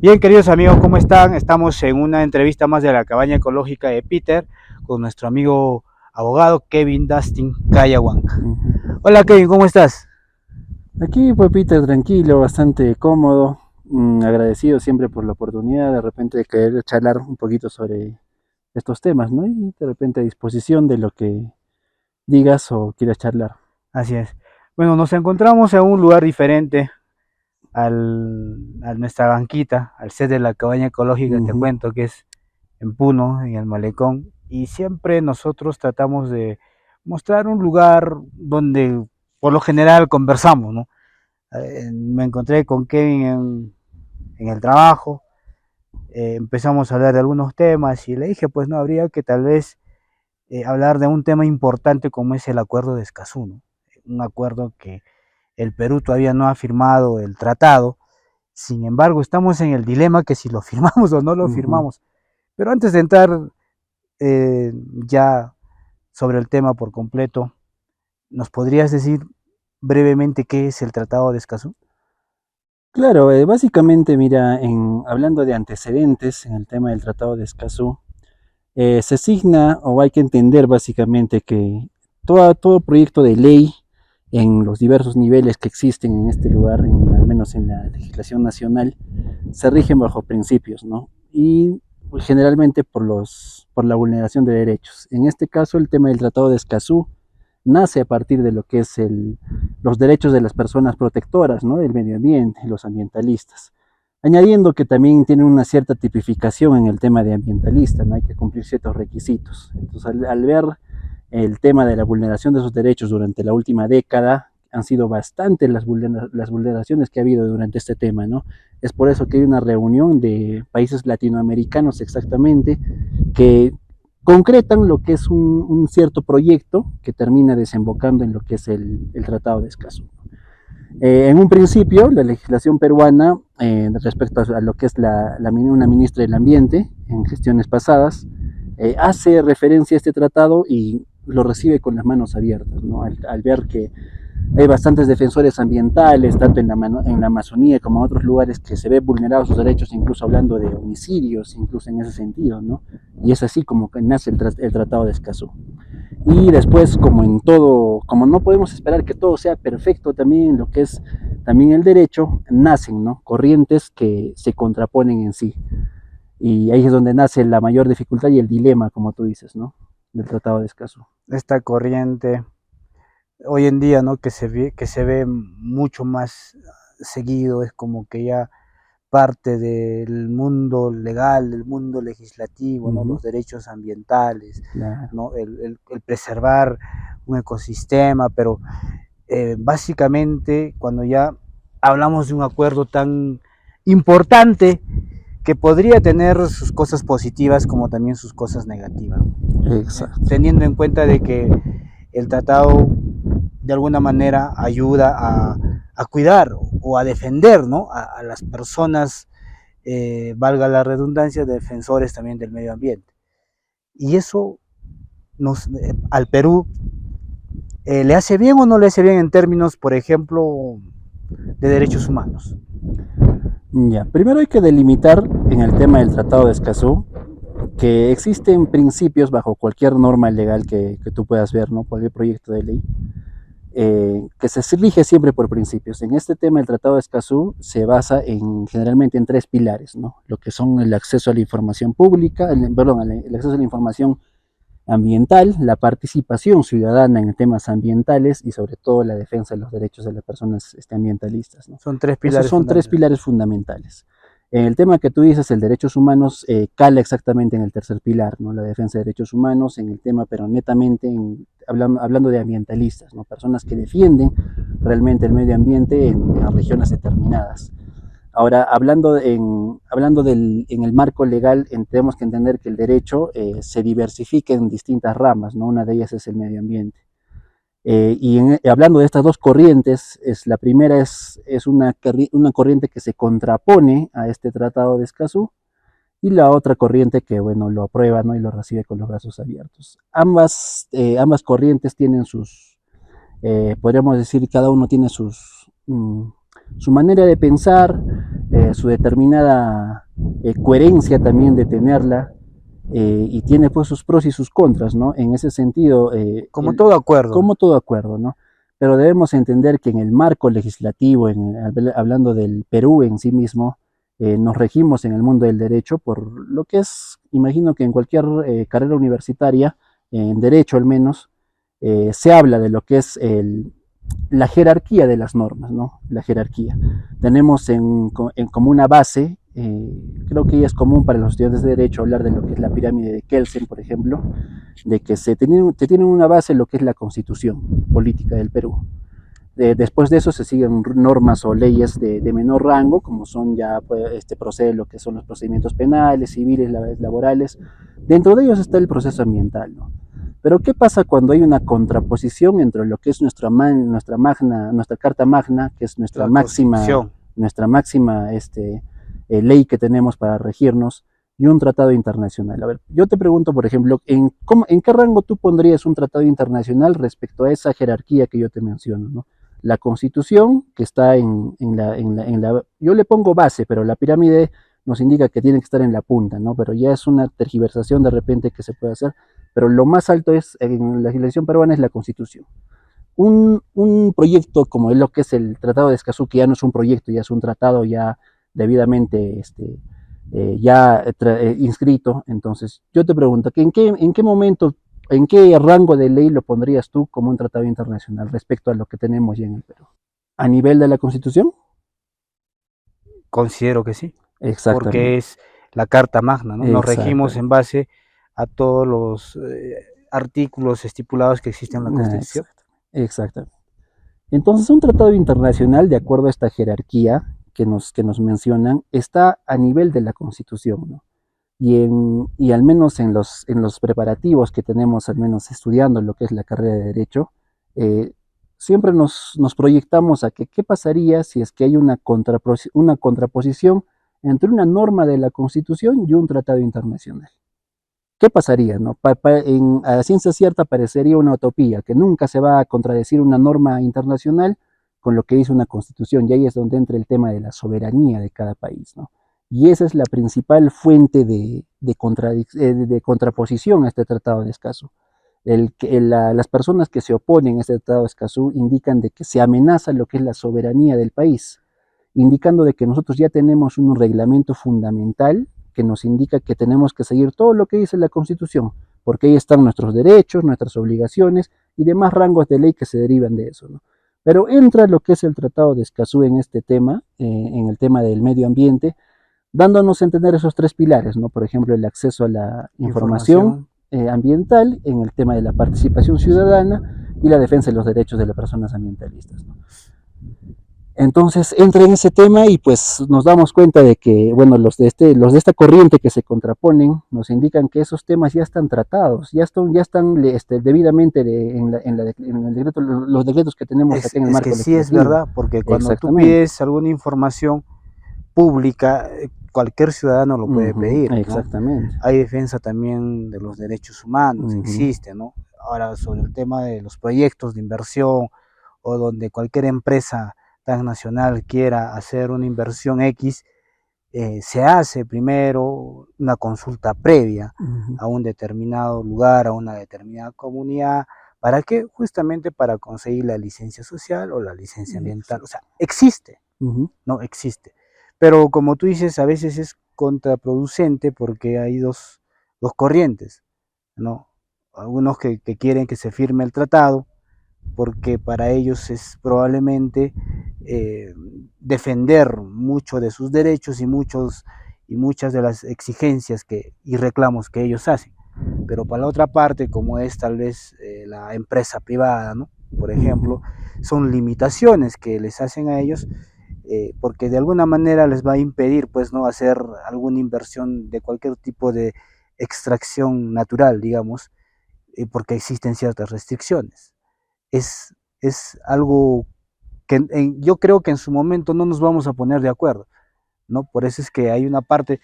Bien, queridos amigos, ¿cómo están? Estamos en una entrevista más de la cabaña ecológica de Peter con nuestro amigo abogado Kevin Dustin Cayahuanca. Ujú. Hola Kevin, ¿cómo estás? Aquí, pues Peter, tranquilo, bastante cómodo, agradecido siempre por la oportunidad de repente de querer charlar un poquito sobre estos temas, ¿no? Y de repente a disposición de lo que digas o quieras charlar. Así es. Bueno, nos encontramos en un lugar diferente a nuestra banquita, al set de la cabaña ecológica, te Ujú, cuento que es en Puno, en el Malecón, y siempre nosotros tratamos de mostrar un lugar donde por lo general conversamos, ¿no? Me encontré con Kevin en el trabajo, empezamos a hablar de algunos temas y le dije, pues no, habría que tal vez hablar de un tema importante como es el acuerdo de Escazú, ¿no? Un acuerdo que el Perú todavía no ha firmado el tratado, sin embargo estamos en el dilema que si lo firmamos o no lo ujú. firmamos. Pero antes de entrar ya sobre el tema por completo, ¿nos podrías decir brevemente qué es el tratado de Escazú? Claro, básicamente, mira, hablando de antecedentes en el tema del Tratado de Escazú, se asigna o hay que entender básicamente que todo proyecto de ley en los diversos niveles que existen en este lugar, al menos en la legislación nacional, se rigen bajo principios, ¿no? Y pues, generalmente por la vulneración de derechos. En este caso, el tema del Tratado de Escazú nace a partir de lo que es los derechos de las personas protectoras, ¿no? Del medio ambiente, los ambientalistas. Añadiendo que también tiene una cierta tipificación en el tema de ambientalista, ¿no? Hay que cumplir ciertos requisitos. Entonces, al ver el tema de la vulneración de esos derechos durante la última década, han sido bastantes las vulneraciones que ha habido durante este tema, ¿no? Es por eso que hay una reunión de países latinoamericanos exactamente que concretan lo que es un cierto proyecto que termina desembocando en lo que es el Tratado de Escazú. En un principio, la legislación peruana respecto a lo que es una ministra del Ambiente en gestiones pasadas, hace referencia a este tratado y lo recibe con las manos abiertas, ¿no? Al ver que hay bastantes defensores ambientales, tanto en la Amazonía como en otros lugares, que se ve vulnerados sus derechos, incluso hablando de homicidios, incluso en ese sentido, ¿no? Y es así como que nace el Tratado de Escazú. Y después, como en todo, como no podemos esperar que todo sea perfecto también en lo que es también el derecho, nacen, ¿no? Corrientes que se contraponen en sí. Y ahí es donde nace la mayor dificultad y el dilema, como tú dices, ¿no? Del Tratado de Escazú. Esta corriente hoy en día, ¿no? Que se ve mucho más seguido, es como que ya parte del mundo legal, del mundo legislativo, ¿no? Ujú, Los derechos ambientales, claro. ¿no? El preservar un ecosistema, pero básicamente cuando ya hablamos de un acuerdo tan importante que podría tener sus cosas positivas como también sus cosas negativas, Exacto. teniendo en cuenta de que el tratado de alguna manera ayuda a cuidar o a defender, ¿no? A las personas, valga la redundancia, defensores también del medio ambiente. Y eso al Perú le hace bien o no le hace bien en términos, por ejemplo, de derechos humanos. Ya, primero hay que delimitar en el tema del Tratado de Escazú que existen principios bajo cualquier norma legal que tú puedas ver, ¿no? Cualquier proyecto de ley, que se rige siempre por principios. En este tema, el Tratado de Escazú se basa generalmente en tres pilares, ¿no? Lo que son el acceso a la información pública, perdón, el acceso a la información ambiental, la participación ciudadana en temas ambientales y sobre todo la defensa de los derechos de las personas ambientalistas, ¿no? Son tres Esos pilares son tres fundamentales. pilares fundamentales. En el tema que tú dices, el derechos humanos, cala exactamente en el tercer pilar, ¿no? La defensa de derechos humanos en el tema, pero netamente hablando de ambientalistas, ¿no? Personas que defienden realmente el medio ambiente en regiones determinadas. Ahora, en el marco legal, tenemos que entender que el derecho se diversifica en distintas ramas, ¿no? Una de ellas es el medio ambiente. Hablando de estas dos corrientes, la primera es una corriente que se contrapone a este tratado de Escazú y la otra corriente que, bueno, lo aprueba, ¿no? Y lo recibe con los brazos abiertos. Ambas corrientes tienen podríamos decir, cada uno tiene su manera de pensar, su determinada coherencia también de tenerla, y tiene pues sus pros y sus contras, ¿no? En ese sentido, Como todo acuerdo. como todo acuerdo, ¿no? Pero debemos entender que en el marco legislativo, hablando del Perú en sí mismo, nos regimos en el mundo del derecho por lo que es, imagino que en cualquier carrera universitaria, en derecho al menos, se habla de lo que es la jerarquía de las normas, ¿no? La jerarquía. Tenemos como una base, creo que ya es común para los estudiantes de Derecho hablar de lo que es la pirámide de Kelsen, por ejemplo, de que se tiene una base en lo que es la constitución política del Perú. Después de eso se siguen normas o leyes de menor rango, como son ya pues, lo que son los procedimientos penales, civiles, laborales. Dentro de ellos está el proceso ambiental, ¿no? Pero ¿qué pasa cuando hay una contraposición entre lo que es nuestra carta magna, que es La Constitución. nuestra máxima ley que tenemos para regirnos, y un tratado internacional? A ver, yo te pregunto, por ejemplo, ¿en qué rango tú pondrías un tratado internacional respecto a esa jerarquía que yo te menciono, ¿no? La Constitución, que está yo le pongo base, pero la pirámide nos indica que tiene que estar en la punta, ¿no? Pero ya es una tergiversación de repente que se puede hacer, pero lo más alto es, en la legislación peruana, es la Constitución. Un proyecto como es lo que es el Tratado de Escazú, que ya no es un proyecto, ya es un tratado ya debidamente inscrito. Entonces, yo te pregunto, en qué momento, en qué rango de ley lo pondrías tú como un tratado internacional respecto a lo que tenemos ya en el Perú? ¿A nivel de la Constitución? Considero que sí, porque Exactamente, es la Carta Magna, ¿no? Nos regimos en exactamente, base a todos los artículos estipulados que existen en la Constitución. exactamente, exactamente. Entonces, un tratado internacional, de acuerdo a esta jerarquía que nos mencionan, está a nivel de la Constitución, ¿no? Y al menos en los preparativos que tenemos, al menos estudiando lo que es la carrera de Derecho, eh, siempre nos proyectamos a que qué pasaría si es que hay una contraposición entre una norma de la Constitución y un tratado internacional. ¿Qué pasaría? ¿No? A ciencia cierta parecería una utopía, que nunca se va a contradecir una norma internacional con lo que dice una constitución, y ahí es donde entra el tema de la soberanía de cada país, ¿no? Y esa es la principal fuente de contraposición a este Tratado de Escazú. Las personas que se oponen a este Tratado de Escazú indican de que se amenaza lo que es la soberanía del país, indicando de que nosotros ya tenemos un reglamento fundamental que nos indica que tenemos que seguir todo lo que dice la Constitución, porque ahí están nuestros derechos, nuestras obligaciones y demás rangos de ley que se derivan de eso, ¿no? Pero entra lo que es el Tratado de Escazú en este tema, en el tema del medio ambiente, dándonos a entender esos tres pilares, ¿no? Por ejemplo, el acceso a la información Información. ambiental, en el tema de la participación ciudadana y la defensa de los derechos de las personas ambientalistas, ¿no? Entonces entra en ese tema y pues nos damos cuenta de que, bueno, los de esta corriente que se contraponen nos indican que esos temas ya están tratados, ya están debidamente en el decreto, los decretos que tenemos acá en el Es que marco sí es legislativo. verdad, porque cuando tú Exactamente. pides alguna información pública, cualquier ciudadano lo puede Ujú, pedir, ¿no? exactamente. Hay defensa también de los derechos humanos, Ujú, existe, ¿no? Ahora, sobre el tema de los proyectos de inversión o donde cualquier empresa transnacional quiera hacer una inversión X, se hace primero una consulta previa ujú, a un determinado lugar, a una determinada comunidad. ¿Para qué? Justamente para conseguir la licencia social o la licencia ambiental. O sea, existe, ujú, no existe. Pero como tú dices, a veces es contraproducente porque hay dos corrientes, ¿no? Algunos que quieren que se firme el tratado porque para ellos es probablemente defender mucho de sus derechos y muchas de las exigencias y reclamos que ellos hacen. Pero para la otra parte, como es tal vez la empresa privada, ¿no? Por ujú, ejemplo, son limitaciones que les hacen a ellos porque de alguna manera les va a impedir pues no hacer alguna inversión de cualquier tipo de extracción natural, digamos, porque existen ciertas restricciones. Es algo que yo creo que en su momento no nos vamos a poner de acuerdo, ¿no? Por eso es que hay una parte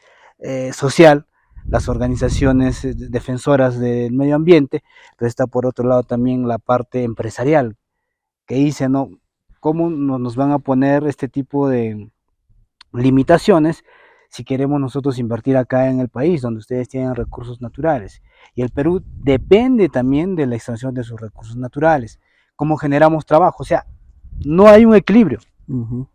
social, las organizaciones defensoras del medio ambiente, pero está por otro lado también la parte empresarial, que dice, ¿no? ¿Cómo nos van a poner este tipo limitaciones si queremos nosotros invertir acá en el país, donde ustedes tienen recursos naturales. Y el Perú depende también de la extracción de sus recursos naturales, cómo generamos trabajo, o sea, no hay un equilibrio. Ujú.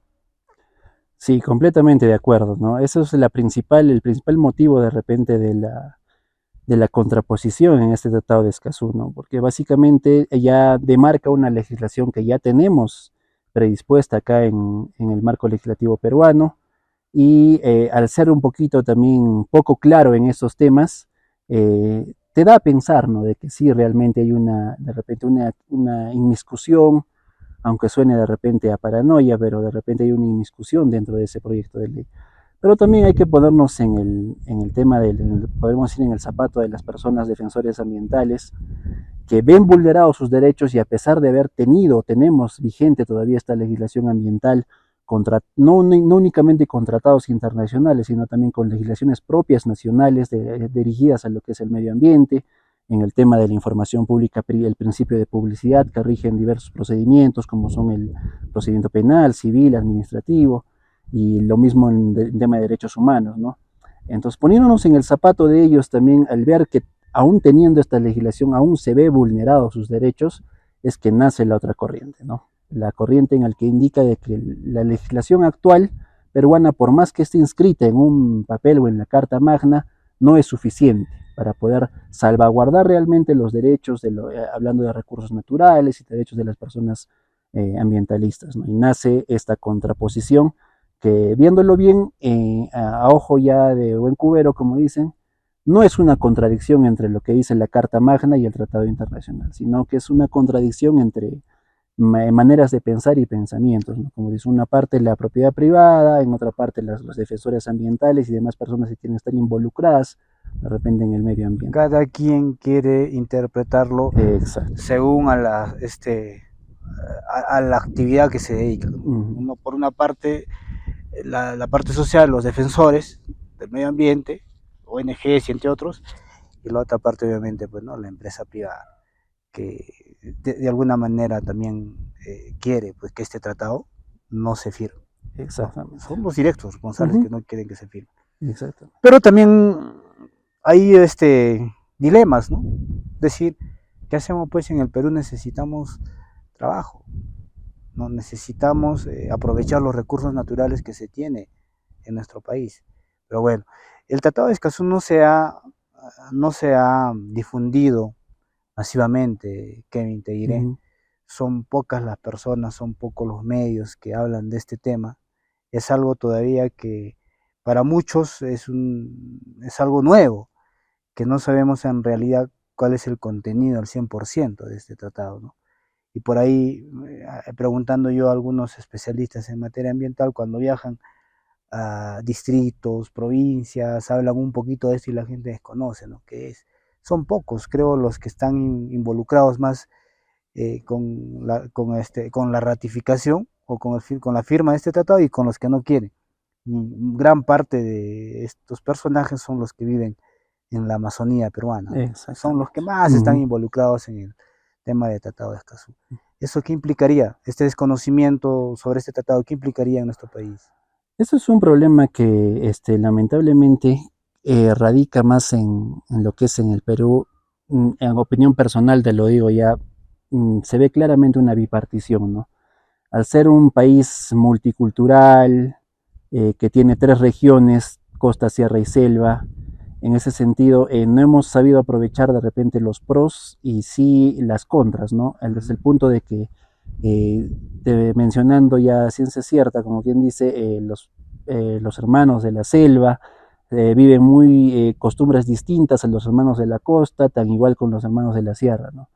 Sí, completamente de acuerdo, ¿no? Eso es el principal motivo de repente de la contraposición en este Tratado de Escazú, ¿no? Porque básicamente ya demarca una legislación que ya tenemos predispuesta acá en el marco legislativo peruano, y al ser un poquito también poco claro en estos temas, te da a pensar, ¿no? De que sí, realmente hay de repente una inmiscusión, aunque suene de repente a paranoia, pero de repente hay una inmiscusión dentro de ese proyecto de ley. Pero también hay que ponernos en el tema podemos decir, en el zapato de las personas defensores ambientales que ven vulnerados sus derechos, y a pesar de haber tenemos vigente todavía esta legislación ambiental, no únicamente con tratados internacionales, sino también con legislaciones propias nacionales dirigidas a lo que es el medio ambiente, en el tema de la información pública, el principio de publicidad que rige en diversos procedimientos, como son el procedimiento penal, civil, administrativo, y lo mismo en tema de derechos humanos, ¿no? Entonces, poniéndonos en el zapato de ellos también, al ver que aún teniendo esta legislación, aún se ve vulnerados sus derechos, es que nace la otra corriente, ¿no? La corriente en la que indica de que la legislación actual peruana, por más que esté inscrita en un papel o en la Carta Magna, no es suficiente para poder salvaguardar realmente los derechos, hablando de recursos naturales y derechos de las personas ambientalistas, ¿no? Y nace esta contraposición que, viéndolo bien, a ojo ya de buen cubero, como dicen, no es una contradicción entre lo que dice la Carta Magna y el Tratado Internacional, sino que es una contradicción entre maneras de pensar y pensamientos, ¿no? Como dice, una parte la propiedad privada, en otra parte los defensores ambientales y demás personas que quieren estar involucradas de repente en el medio ambiente. Cada quien quiere interpretarlo Exacto. según a la actividad que se dedica. Ujú. Uno, por una parte, la parte social, los defensores del medio ambiente, ONGs y entre otros, y la otra parte obviamente pues no, la empresa privada que de alguna manera también quiere pues que este tratado no se firme, ¿no? Exactamente. Son los directos responsables Ujú. que no quieren que se firme. Exacto. Pero también hay dilemas, ¿no? Es decir, ¿qué hacemos pues en el Perú? Necesitamos trabajo, ¿no? Necesitamos aprovechar los recursos naturales que se tiene en nuestro país. Pero bueno, el Tratado de Escazú no se ha difundido masivamente, Kevin, te diré. Ujú. Son pocas las personas, son pocos los medios que hablan de este tema. Es algo todavía que para muchos es algo nuevo, que no sabemos en realidad cuál es el contenido al 100% de este tratado, ¿no? Y por ahí, preguntando yo a algunos especialistas en materia ambiental, cuando viajan a distritos, provincias, hablan un poquito de esto y la gente desconoce, ¿no? Que es. Son pocos, creo, los que están involucrados más con la ratificación o con la firma de este tratado y con los que no quieren. Y gran parte de estos personajes son los que viven en la Amazonía peruana, ¿no? Son los que Exactamente. más están Ujú. involucrados en el tema del Tratado de Escazú. ¿Eso qué implicaría? Este desconocimiento sobre este tratado, ¿qué implicaría en nuestro país? Eso es un problema que lamentablemente radica más en lo que es en el Perú. En opinión personal, te lo digo ya, se ve claramente una bipartición, ¿no? Al ser un país multicultural, que tiene tres regiones, costa, sierra y selva, en ese sentido no hemos sabido aprovechar de repente los pros y sí las contras, ¿no? Desde el punto de que, mencionando ya ciencia cierta, como quien dice, los hermanos de la selva viven muy costumbres distintas a los hermanos de la costa, tan igual con los hermanos de la sierra, ¿no?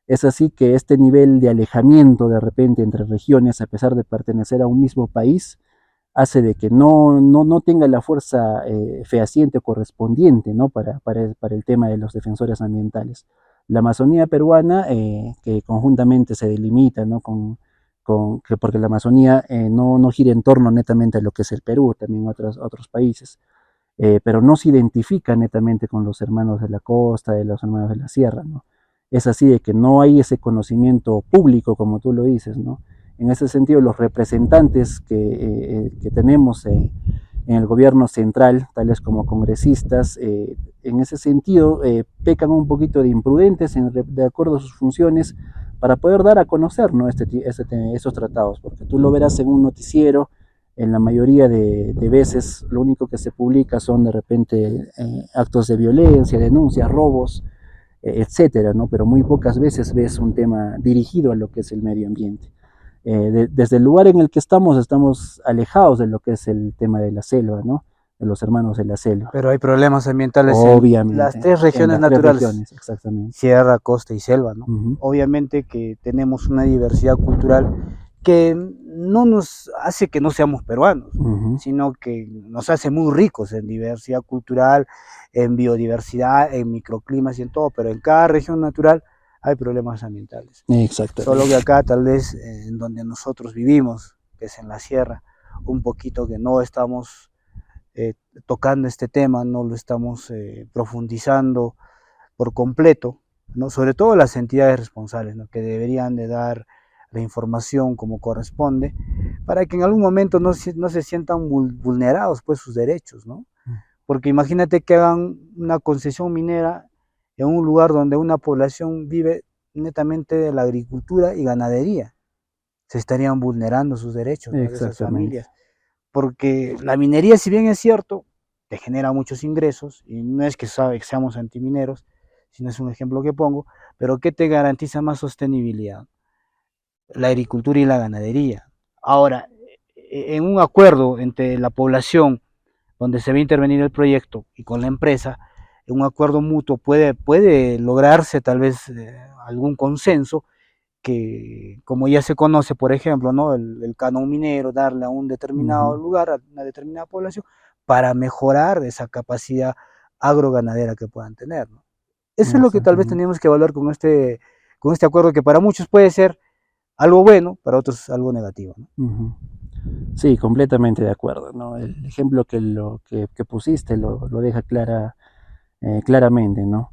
Es así que este nivel de alejamiento de repente entre regiones, a pesar de pertenecer a un mismo país, hace de que no tenga la fuerza fehaciente o correspondiente, ¿no? Para el tema de los defensores ambientales. La Amazonía peruana, que conjuntamente se delimita, ¿no? Porque la Amazonía no gira en torno netamente a lo que es el Perú, también otros países, pero no se identifica netamente con los hermanos de la costa, de los hermanos de la sierra, ¿no? Es así de que no hay ese conocimiento público, como tú lo dices, ¿no? En ese sentido, los representantes que tenemos en el gobierno central, tales como congresistas, en ese sentido pecan un poquito de imprudentes de acuerdo a sus funciones para poder dar a conocer, ¿no? Esos tratados, porque tú lo verás en un noticiero, en la mayoría de veces lo único que se publica son de repente actos de violencia, denuncias, robos, etcétera, ¿no? Pero muy pocas veces ves un tema dirigido a lo que es el medio ambiente. Desde el lugar en el que estamos alejados de lo que es el tema de la selva, ¿no? De los hermanos de la selva. Pero hay problemas ambientales en las Obviamente, tres en regiones las tres naturales, regiones, exactamente. sierra, costa y selva, ¿no? Uh -huh. Obviamente que tenemos una diversidad cultural que no nos hace que no seamos peruanos, Uh -huh. sino que nos hace muy ricos en diversidad cultural, en biodiversidad, en microclimas y en todo, pero en cada región natural hay problemas ambientales. Exactamente. Solo que acá tal vez en donde nosotros vivimos, que es en la sierra, un poquito que no estamos tocando este tema, no lo estamos profundizando por completo, ¿no? Sobre todo las entidades responsables, ¿no? Que deberían de dar la información como corresponde, para que en algún momento no se sientan vulnerados pues sus derechos, ¿no? Porque imagínate que hagan una concesión minera en un lugar donde una población vive netamente de la agricultura y ganadería. Se estarían vulnerando sus derechos, ¿no? De esas familias. Porque la minería, si bien es cierto, te genera muchos ingresos, y no es que seamos antimineros, sino es un ejemplo que pongo, pero ¿qué te garantiza más sostenibilidad? La agricultura y la ganadería. Ahora, en un acuerdo entre la población donde se va a intervenir el proyecto y con la empresa, en un acuerdo mutuo puede lograrse tal vez algún consenso que, como ya se conoce, por ejemplo, ¿no? El canon minero, darle a un determinado lugar, a una determinada población, para mejorar esa capacidad agroganadera que puedan tener, ¿no? Eso es lo que tal vez tenemos que evaluar con este acuerdo, que para muchos puede ser algo bueno, para otros algo negativo, ¿no? Sí, completamente de acuerdo, ¿no? El ejemplo que pusiste lo deja claramente, ¿no?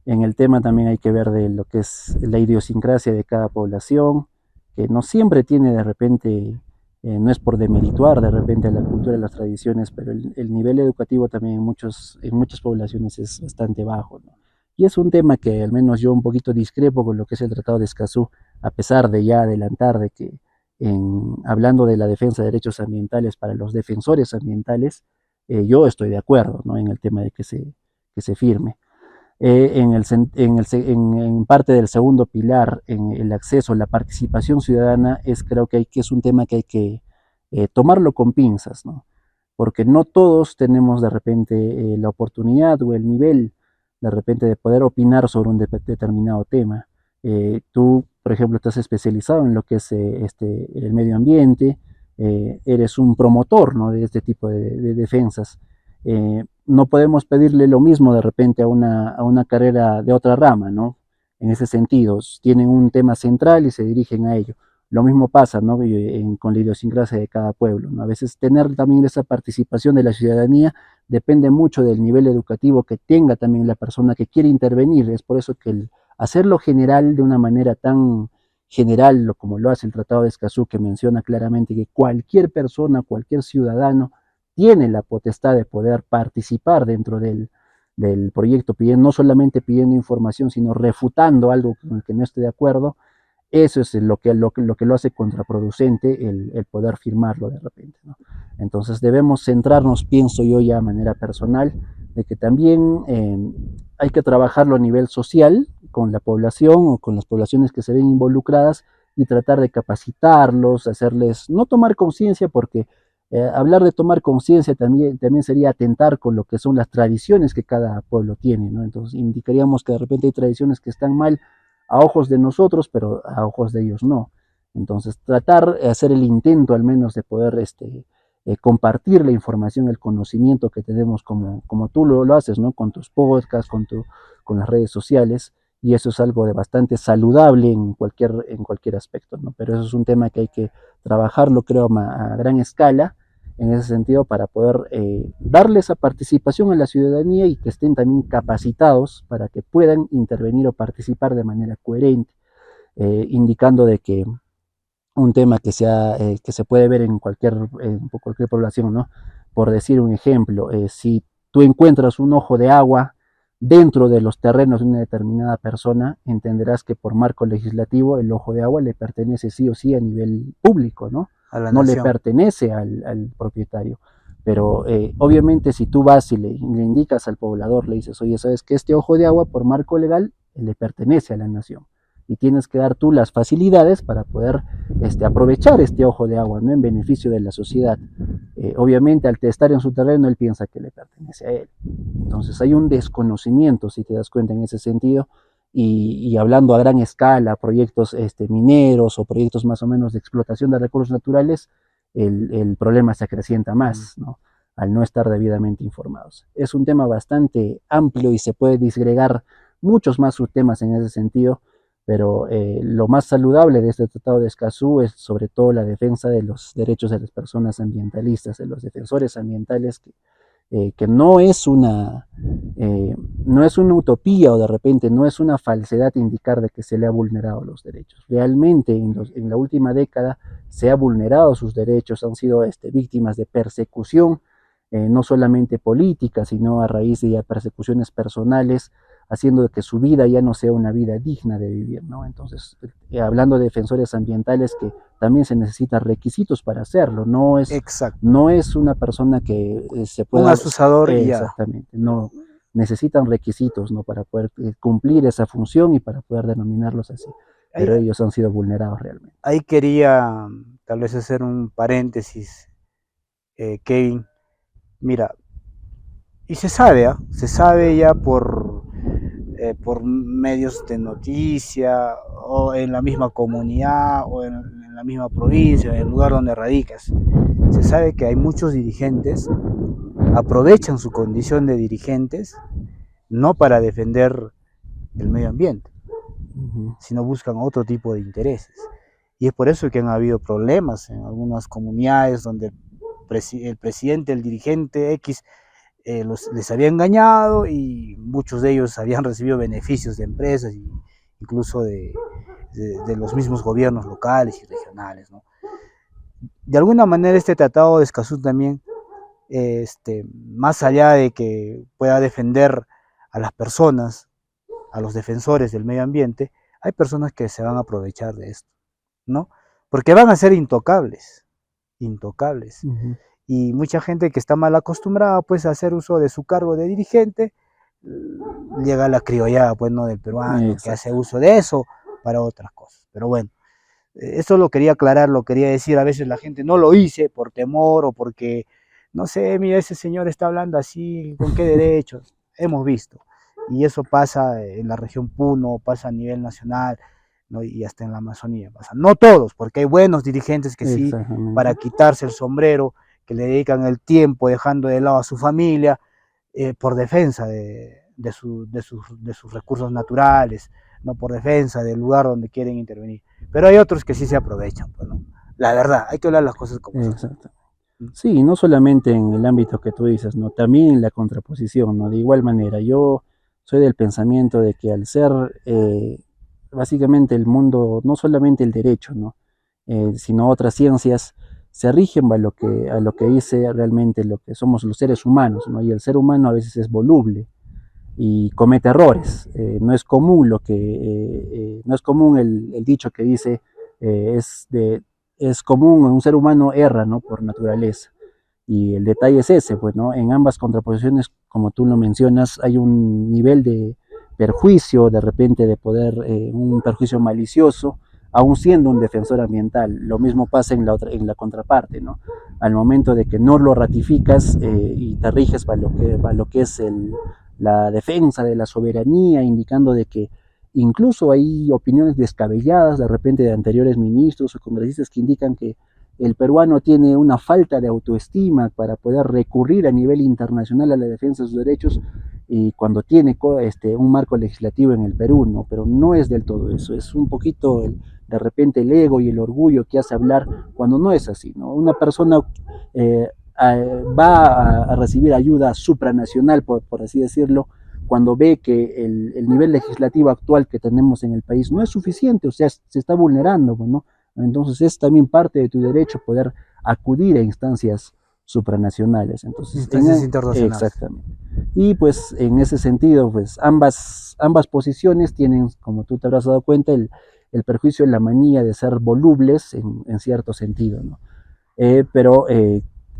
En el tema también hay que ver de lo que es la idiosincrasia de cada población, que no siempre tiene de repente, no es por demerituar de repente la cultura y las tradiciones, pero el nivel educativo también en muchas poblaciones es bastante bajo, ¿no? Y es un tema que al menos yo un poquito discrepo con lo que es el Tratado de Escazú, a pesar de ya adelantar de que hablando de la defensa de derechos ambientales para los defensores ambientales, yo estoy de acuerdo, ¿no? En el tema de que se firme. En parte del segundo pilar, en el acceso, la participación ciudadana, creo que es un tema que hay que tomarlo con pinzas, ¿no? Porque no todos tenemos de repente la oportunidad o el nivel de repente de poder opinar sobre un determinado tema. Tú, por ejemplo, estás especializado en lo que es el medio ambiente, eres un promotor, ¿no? De este tipo de defensas. No podemos pedirle lo mismo de repente a una carrera de otra rama, ¿no? En ese sentido, tienen un tema central y se dirigen a ello. Lo mismo pasa, ¿no? Con la idiosincrasia de cada pueblo, ¿no? A veces tener también esa participación de la ciudadanía depende mucho del nivel educativo que tenga también la persona que quiere intervenir. Es por eso que hacerlo general de una manera tan general como lo hace el Tratado de Escazú, que menciona claramente que cualquier persona, cualquier ciudadano tiene la potestad de poder participar dentro del proyecto, no solamente pidiendo información, sino refutando algo con el que no esté de acuerdo. Eso es lo que lo hace contraproducente el poder firmarlo de repente, ¿no? Entonces debemos centrarnos, pienso yo ya de manera personal, de que también hay que trabajarlo a nivel social con la población o con las poblaciones que se ven involucradas y tratar de capacitarlos, hacerles, no tomar conciencia, porque hablar de tomar conciencia también sería atentar con lo que son las tradiciones que cada pueblo tiene, ¿no? Entonces indicaríamos que de repente hay tradiciones que están mal a ojos de nosotros, pero a ojos de ellos no. Entonces tratar de hacer el intento al menos de poder compartir la información, el conocimiento que tenemos como tú lo haces, ¿no? Con tus podcasts, con las redes sociales, y eso es algo de bastante saludable en cualquier aspecto, ¿no? Pero eso es un tema que hay que trabajarlo, creo, a gran escala, en ese sentido, para poder darle esa participación a la ciudadanía y que estén también capacitados para que puedan intervenir o participar de manera coherente, indicando de que un tema que se puede ver en cualquier población, ¿no? Por decir un ejemplo, si tú encuentras un ojo de agua dentro de los terrenos de una determinada persona, entenderás que por marco legislativo el ojo de agua le pertenece sí o sí a nivel público, ¿no? a la No le nación. pertenece al propietario. Pero obviamente si tú vas y le indicas al poblador, le dices, oye, ¿sabes que este ojo de agua por marco legal le pertenece a la nación? Y tienes que dar tú las facilidades para poder aprovechar este ojo de agua, ¿no? En beneficio de la sociedad. Obviamente al estar en su terreno él piensa que le pertenece a él. Entonces hay un desconocimiento, si te das cuenta en ese sentido, y hablando a gran escala, proyectos mineros o proyectos más o menos de explotación de recursos naturales, el problema se acrecienta más, ¿no? Al no estar debidamente informados. Es un tema bastante amplio y se puede disgregar muchos más subtemas en ese sentido, pero lo más saludable de este Tratado de Escazú es sobre todo la defensa de los derechos de las personas ambientalistas, de los defensores ambientales, que no es una utopía o de repente no es una falsedad indicar de que se le ha vulnerado los derechos. Realmente en la última década se ha vulnerado sus derechos, han sido víctimas de persecución, no solamente política, sino a raíz de persecuciones personales, haciendo que su vida ya no sea una vida digna de vivir, ¿no? Entonces, hablando de defensores ambientales, que también se necesitan requisitos para hacerlo, Exacto. no es una persona que se Un pueda, asusador y ya. exactamente, no necesitan requisitos, ¿no? Para poder cumplir esa función y para poder denominarlos así, Ahí, pero ellos han sido vulnerados realmente. ahí quería tal vez hacer un paréntesis, Kevin. Mira, y se sabe, ¿ah? Se sabe ya por medios de noticia o en la misma comunidad o en la misma provincia, en el lugar donde radicas. Se sabe que hay muchos dirigentes, aprovechan su condición de dirigentes no para defender el medio ambiente, Ujú. sino buscan otro tipo de intereses. Y es por eso que han habido problemas en algunas comunidades donde el presidente, el dirigente X, les había engañado y muchos de ellos habían recibido beneficios de empresas e incluso de los mismos gobiernos locales y regionales, ¿no? De alguna manera este tratado de Escazú también, más allá de que pueda defender a las personas, a los defensores del medio ambiente, hay personas que se van a aprovechar de esto, ¿no? Porque van a ser intocables, intocables. Ujú. Y mucha gente que está mal acostumbrada pues a hacer uso de su cargo de dirigente, llega la criollada pues no del peruano que hace Exacto. uso de eso para otras cosas. Pero bueno, eso lo quería aclarar, lo quería decir, a veces la gente no lo hice por temor o porque, no sé, mira, ese señor está hablando así, ¿con qué derechos? Hemos visto. Y eso pasa en la región Puno, pasa a nivel nacional, ¿no? Y hasta en la Amazonía pasa. No todos, porque hay buenos dirigentes que sí, para Exactamente. quitarse el sombrero, que le dedican el tiempo dejando de lado a su familia, por defensa de sus recursos naturales, no por defensa del lugar donde quieren intervenir. Pero hay otros que sí se aprovechan, pues, ¿no? La verdad, hay que hablar las cosas como son. Exacto. Sí, no solamente en el ámbito que tú dices, ¿no? También en la contraposición, ¿no? De igual manera, yo soy del pensamiento de que al ser básicamente el mundo, no solamente el derecho, ¿no? Sino otras ciencias, se rigen a lo que dice realmente lo que somos los seres humanos, ¿no? Y el ser humano a veces es voluble y comete errores. No es común no es común el dicho que dice es común, un ser humano erra, ¿no? Por naturaleza. Y el detalle es ese, pues, ¿no? En ambas contraposiciones, como tú lo mencionas, hay un nivel de perjuicio, de repente de poder, un perjuicio malicioso, aún siendo un defensor ambiental. Lo mismo pasa en la contraparte, ¿no? Al momento de que no lo ratificas y te riges para lo que es la defensa de la soberanía, indicando de que incluso hay opiniones descabelladas de repente de anteriores ministros o congresistas que indican que el peruano tiene una falta de autoestima para poder recurrir a nivel internacional a la defensa de sus derechos y cuando tiene un marco legislativo en el Perú, ¿no? Pero no es del todo eso, es un poquito de repente el ego y el orgullo que hace hablar cuando no es así, ¿no? Una persona eh, va a recibir ayuda supranacional, por así decirlo, cuando ve que el nivel legislativo actual que tenemos en el país no es suficiente, o sea, se está vulnerando, ¿no? Entonces es también parte de tu derecho poder acudir a instancias supranacionales. Entonces, Instancias internacionales. exactamente. Y pues en ese sentido, pues ambas posiciones tienen, como tú te habrás dado cuenta, el perjuicio de la manía de ser volubles en cierto sentido, ¿no? Pero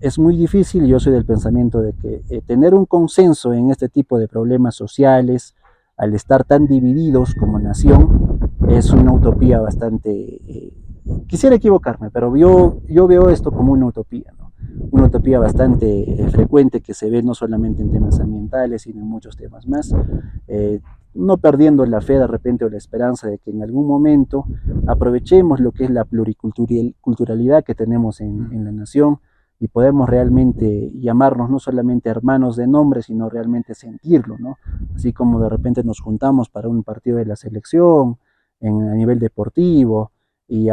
es muy difícil, yo soy del pensamiento de que tener un consenso en este tipo de problemas sociales, al estar tan divididos como nación, es una utopía bastante... quisiera equivocarme, pero yo veo esto como una utopía, ¿no? Una utopía bastante frecuente que se ve no solamente en temas ambientales, sino en muchos temas más. No perdiendo la fe de repente o la esperanza de que en algún momento aprovechemos lo que es la pluriculturalidad que tenemos en la nación y podemos realmente llamarnos no solamente hermanos de nombre, sino realmente sentirlo, ¿no? Así como de repente nos juntamos para un partido de la selección a nivel deportivo y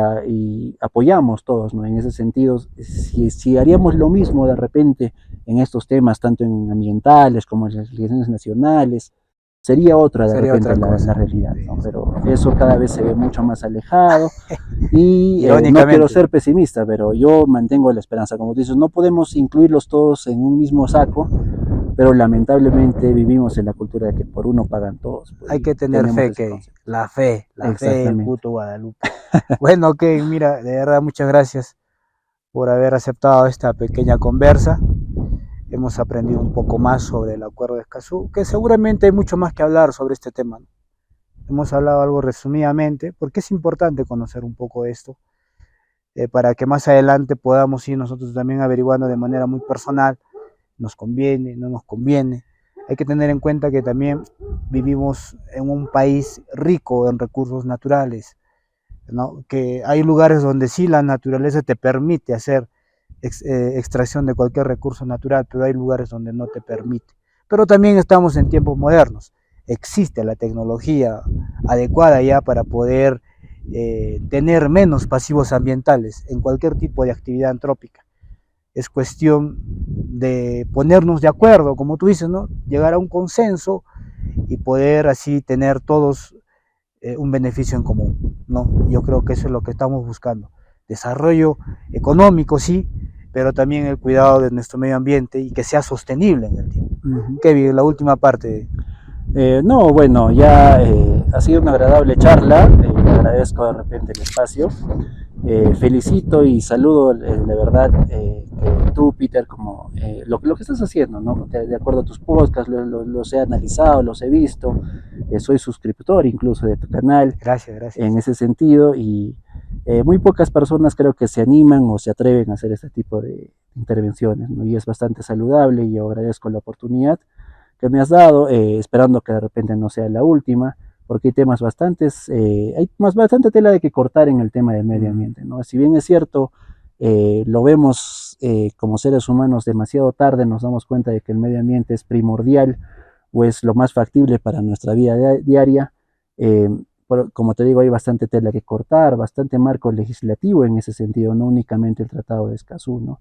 apoyamos todos, ¿no? En ese sentido, si haríamos lo mismo de repente en estos temas, tanto en ambientales como en las legislaciones nacionales, sería otra de Sería repente otra la cosa. realidad, Sí, ¿no? sí. Pero eso cada vez se ve mucho más alejado y no quiero Irónicamente. ser pesimista, pero yo mantengo la esperanza. Como dices, no podemos incluirlos todos en un mismo saco, pero lamentablemente vivimos en la cultura de que por uno pagan todos, pues, Hay y que tener tenemos fe, ese que concepto. la fe, el Exactamente. puto Guadalupe. Bueno, que mira, de verdad muchas gracias por haber aceptado esta pequeña conversa. Hemos aprendido un poco más sobre el acuerdo de Escazú, que seguramente hay mucho más que hablar sobre este tema. Hemos hablado algo resumidamente, porque es importante conocer un poco esto, para que más adelante podamos ir nosotros también averiguando de manera muy personal, nos conviene, no nos conviene. Hay que tener en cuenta que también vivimos en un país rico en recursos naturales, ¿no? Que hay lugares donde sí la naturaleza te permite hacer extracción de cualquier recurso natural, pero hay lugares donde no te permite. Pero también estamos en tiempos modernos. Existe la tecnología adecuada ya para poder tener menos pasivos ambientales en cualquier tipo de actividad antrópica. Es cuestión de ponernos de acuerdo, como tú dices, ¿no? Llegar a un consenso y poder así tener todos un beneficio en común, ¿no? Yo creo que eso es lo que estamos buscando. Desarrollo económico, sí, pero también el cuidado de nuestro medio ambiente y que sea sostenible en el tiempo. Uh -huh. Kevin, la última parte. No, bueno, ya ha sido una agradable charla, le agradezco de repente el espacio, felicito y saludo de verdad que tú, Peter, como lo que estás haciendo, ¿no? De acuerdo a tus podcasts, los he analizado, los he visto, soy suscriptor incluso de tu canal Gracias, gracias. en ese sentido y muy pocas personas creo que se animan o se atreven a hacer este tipo de intervenciones, ¿no? Y es bastante saludable y yo agradezco la oportunidad que me has dado, esperando que de repente no sea la última, porque hay temas bastantes, hay bastante tela de que cortar en el tema del medio ambiente, ¿no? Si bien es cierto, lo vemos como seres humanos demasiado tarde, nos damos cuenta de que el medio ambiente es primordial o es lo más factible para nuestra vida diaria. Como te digo, hay bastante tela que cortar, bastante marco legislativo en ese sentido, no únicamente el Tratado de Escazú, ¿no?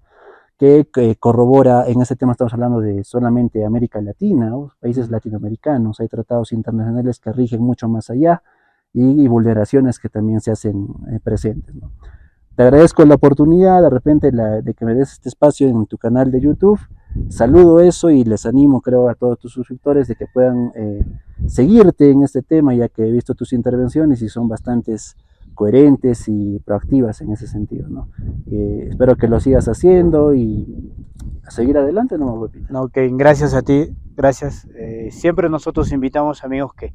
Que corrobora, en ese tema estamos hablando de solamente América Latina, o países latinoamericanos, hay tratados internacionales que rigen mucho más allá y vulneraciones que también se hacen presentes, ¿no? Te agradezco la oportunidad de repente de que me des este espacio en tu canal de YouTube. Saludo eso y les animo, creo, a todos tus suscriptores de que puedan seguirte en este tema, ya que he visto tus intervenciones y son bastantes coherentes y proactivas en ese sentido, ¿no? Espero que lo sigas haciendo y a seguir adelante, no me voy a olvidar. No, Kevin, gracias a ti, gracias. Siempre nosotros invitamos amigos que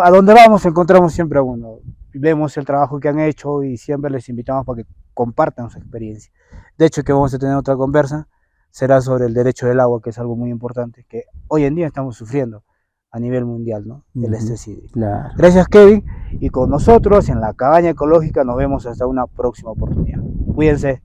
a donde vamos encontramos siempre a uno. Vemos el trabajo que han hecho y siempre les invitamos para que compartan su experiencia. De hecho, que vamos a tener otra conversa será sobre el derecho del agua, que es algo muy importante, que hoy en día estamos sufriendo a nivel mundial, ¿no? El estrés hídrico. Claro. Gracias, Kevin. Y con nosotros en la Cabaña Ecológica nos vemos hasta una próxima oportunidad. Cuídense.